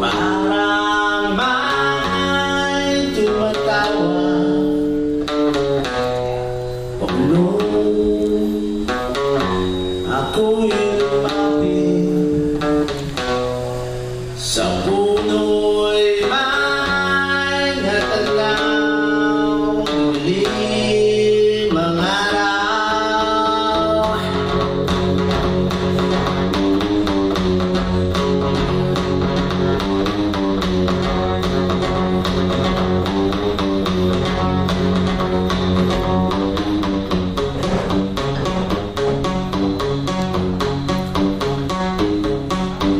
Parang may tumatawa nung ako'y lumapit sa puno'y may natalaw, dilim ang araw.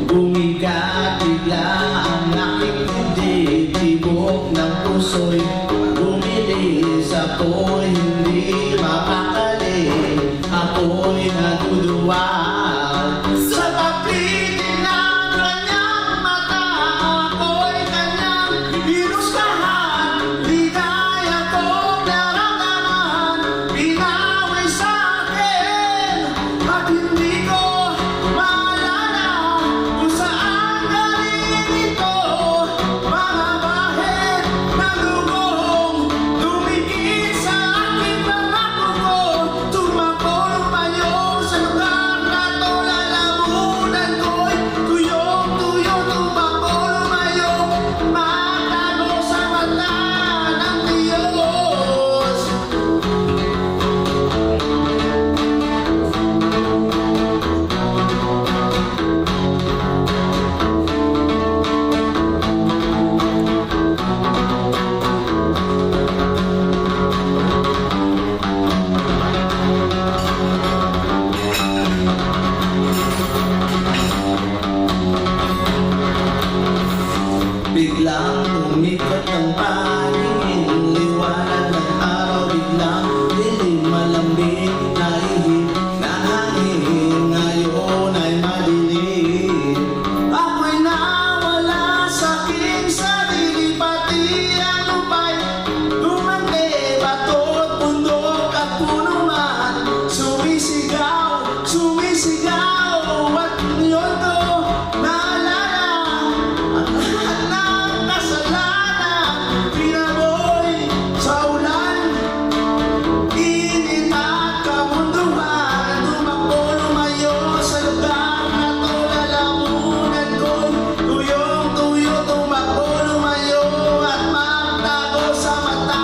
Bumigat bigla ang aking dibdib, tibok ng puso'y bumilis. Ako'y hindi mapakali, ako'y natuduwa sa paglitin ng kanyang mata. Ako'y kanyang hinustahan, ligaya kong naramdaman, pinawi sa akin at hindi ko maalala kung saan galing ito. Mga bahid ng dugong dumikit sa aking mga kuko, tumakbo-lumayo sa lugar na to. Lalamunan ko'y tuyong-tuyo, tumakbo-lumayo, matago sa mata ng Diyos. Biglang lumipat ang paningin, liwanag ng araw biglang dilim, malambing na ihip na hangin ngayon ay madilim. Ako'y nawala sa aking sarili, pati ang lupa'y tumante, bato't bundok at puno man, sumisigaw, sumisigaw. At yun ko naalala ang lahat ng kasalanan, pinaboy sa ulan, init at kamunduhan. Tumakbo-lumayo sa lugar na to, lalamunan ko'y tuyong-tuyo, tumakbo-lumayo at magtago sa mata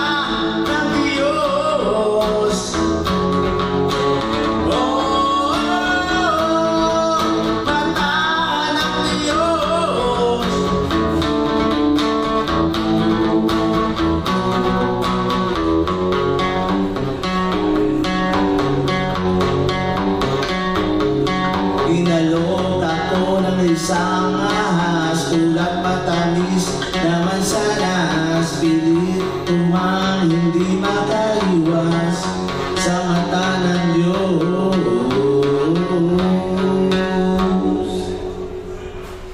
ng Diyos. Oh, mata ng Diyos. Inalok ako ng isang ahas, ulat matamis naman sa nas, pilit tumang hindi makaiwas.